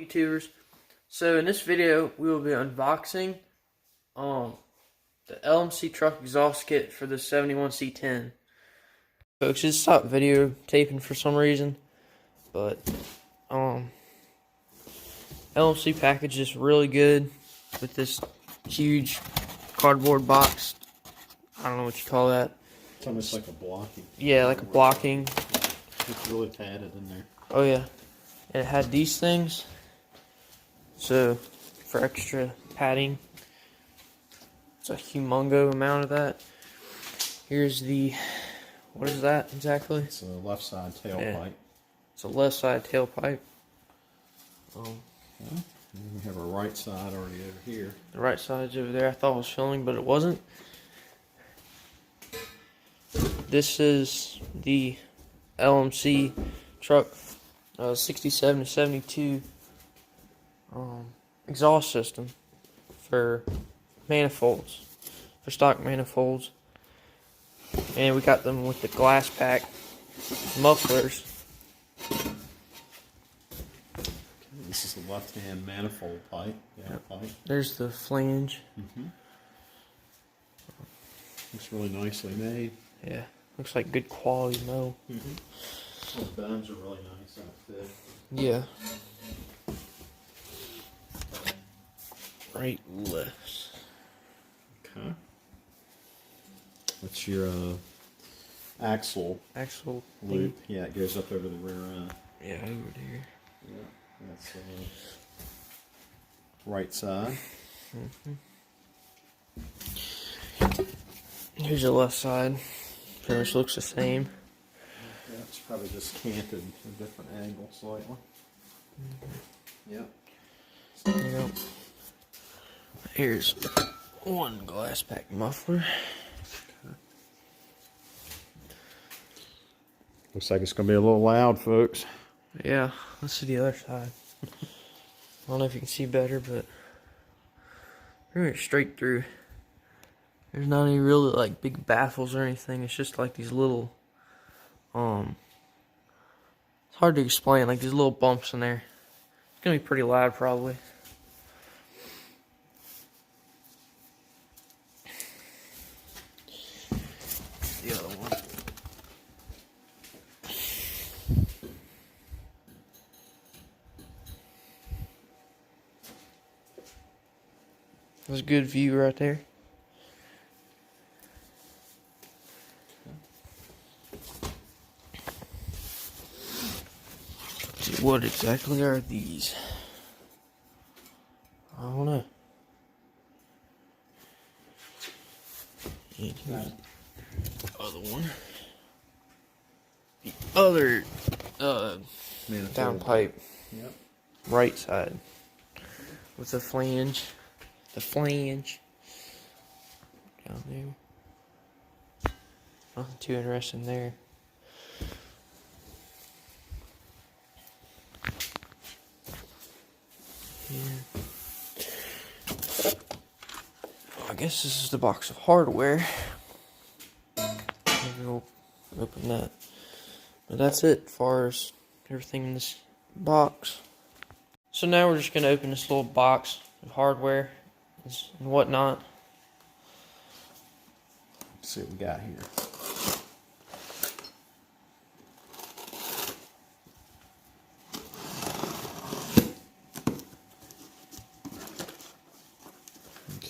YouTubers? So in this video we will be unboxing the LMC truck exhaust kit for the 71 C10. Folks, just stopped videotaping for some reason, but LMC package is really good with this huge cardboard box. I don't know what you call that. It's almost like a blocking. Yeah, like a blocking. It's really padded in there. Oh yeah, and it had these things, so for extra padding. It's a humongo amount of that. Here's the, what is that exactly? It's a left side tailpipe. Yeah. It's a left side tailpipe. Okay. And we have a right side already over here. The right side's over there. I thought it was filming, but it wasn't. This is the LMC truck 67 to 72 exhaust system for manifolds, for stock manifolds, and we got them with the glass pack mufflers. This is the left-hand manifold pipe. Yeah, pipe. There's the flange. Looks really nicely made. Yeah, looks like good quality metal. The bones are really nice and fit. Yeah. Right, left. Okay. That's your axle loop. Thing. Yeah, it goes up over the rear end. Yeah, over there. Yeah, that's right side. Here's the left side. Pretty much looks the same. Yeah, it's probably just canted to a different angle slightly. Yep. Yep. Here's one glass pack muffler. Okay. Looks like it's going to be a little loud, folks. Yeah, let's see the other side. I don't know if you can see better, but pretty much straight through. There's not any really like big baffles or anything. It's just like these little, it's hard to explain, like these little bumps in there. It's gonna be pretty loud probably. The other one. That's a good view right there. What exactly are these? I don't know. And here's the other one. The other downpipe. Yep. Right side. With the flange. The flange. Down there. Nothing too interesting there. Yeah. I guess this is the box of hardware. Maybe we'll open that. But that's it as far as everything in this box. So now we're just going to open this little box of hardware and whatnot. Let's see what we got here.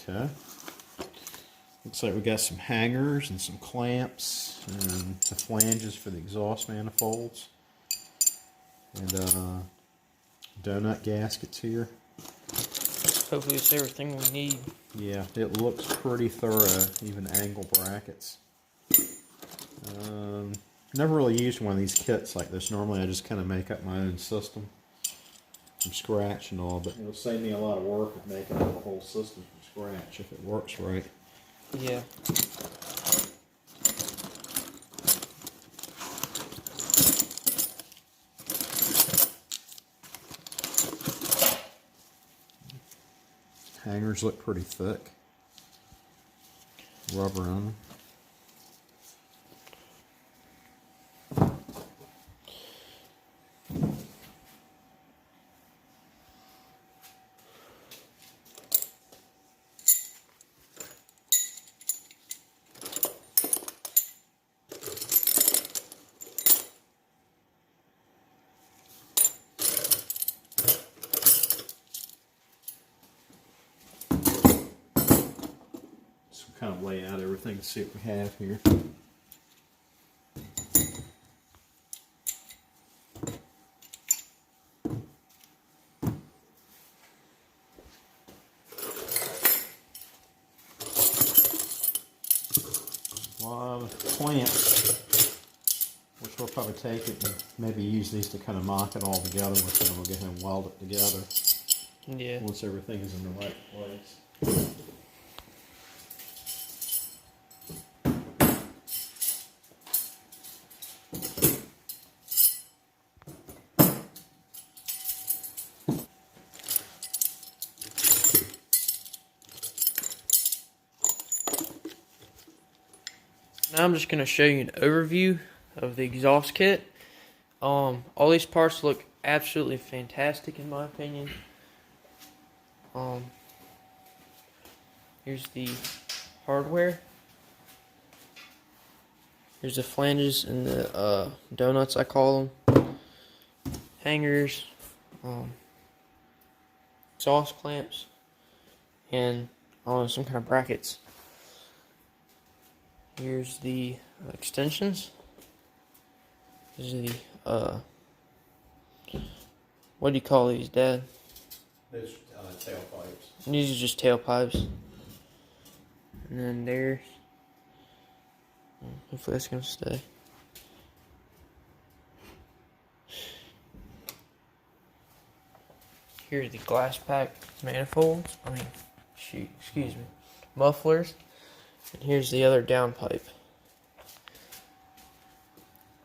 Okay. Looks like we got some hangers and some clamps and the flanges for the exhaust manifolds. And donut gaskets here. Hopefully it's everything we need. Yeah, it looks pretty thorough, even angle brackets. Never really used one of these kits like this. Normally I just kind of make up my own system from scratch and all, but it'll save me a lot of work of making up the whole system from scratch if it works right. Yeah. Hangers look pretty thick. Rubber on them. kind of lay out everything to see what we have here. A lot of clamps, which we'll probably take it and maybe use these to kind of mock it all together, which then we'll go ahead and weld it together. Yeah. Once everything is in the right place. Now I'm just going to show you an overview of the exhaust kit. All these parts look absolutely fantastic in my opinion. Here's the hardware. Here's the flanges and the donuts, I call them. Hangers, exhaust clamps, and some kind of brackets. Here's the extensions. These are the, what do you call these, Dad? Those tailpipes. These are just tailpipes. And then there's, hopefully that's going to stay. Here are the glass pack manifolds. Excuse me, mufflers. And here's the other downpipe.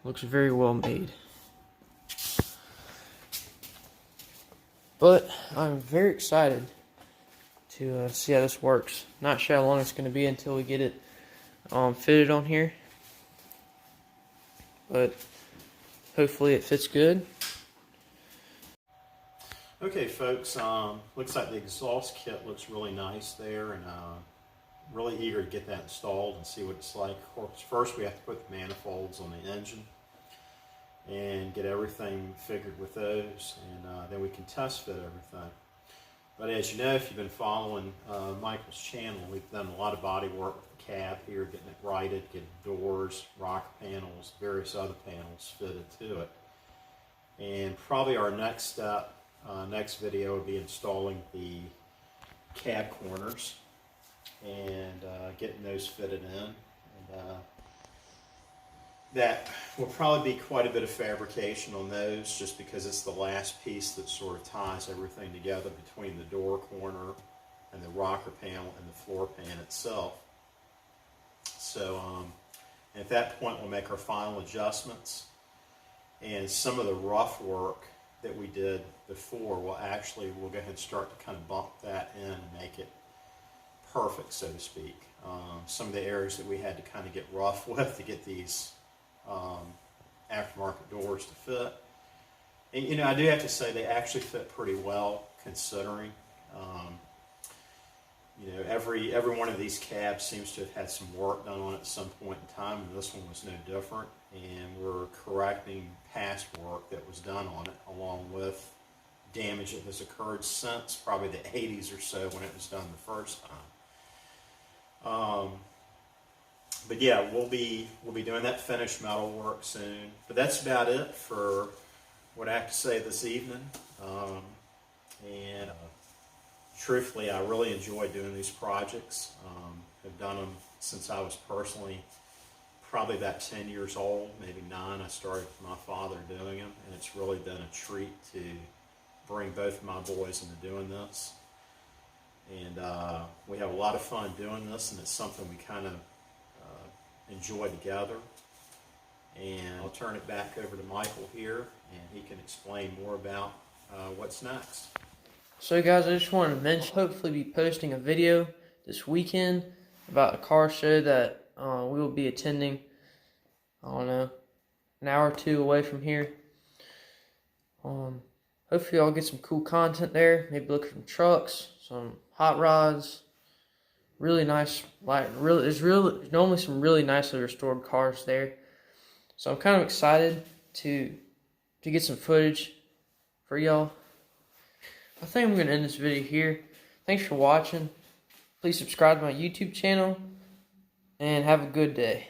Looks very well made. But I'm very excited to see how this works. Not sure how long it's going to be until we get it fitted on here. But hopefully it fits good. Okay, folks, looks like the exhaust kit looks really nice there, and really eager to get that installed and see what it's like. Of course, first we have to put the manifolds on the engine and get everything figured with those, and then we can test fit everything. But as you know, if you've been following Michael's channel, we've done a lot of body work with the cab here, getting it righted, getting doors, rocker panels, various other panels fitted to it. And probably our next step, next video, will be installing the cab corners and getting those fitted in. And that will probably be quite a bit of fabrication on those, just because it's the last piece that sort of ties everything together between the door corner and the rocker panel and the floor pan itself. So at that point we'll make our final adjustments, and some of the rough work that we did before we'll go ahead and start to kind of bump that in and make it perfect, so to speak. Some of the areas that we had to kind of get rough with to get these aftermarket doors to fit. And you know, I do have to say they actually fit pretty well, considering you know, every one of these cabs seems to have had some work done on it at some point in time, and this one was no different. And we're correcting past work that was done on it, along with damage that has occurred since probably the 80s or so when it was done the first time. But yeah, we'll be doing that finished metal work soon. But that's about it for what I have to say this evening. Truthfully, I really enjoy doing these projects. I've done them since I was personally probably about 10 years old, maybe 9. I started with my father doing them, and it's really been a treat to bring both of my boys into doing this. And we have a lot of fun doing this, and it's something we kind of enjoy together. And I'll turn it back over to Michael here, and he can explain more about what's next. So guys, I just wanted to mention, hopefully be posting a video this weekend about a car show that we will be attending, I don't know, an hour or two away from here. Hopefully I'll get some cool content there, maybe look at some trucks, some hot rods, really nice, there's normally some really nicely restored cars there. So I'm kind of excited to get some footage for y'all. I think I'm going to end this video here. Thanks for watching. Please subscribe to my YouTube channel. and have a good day.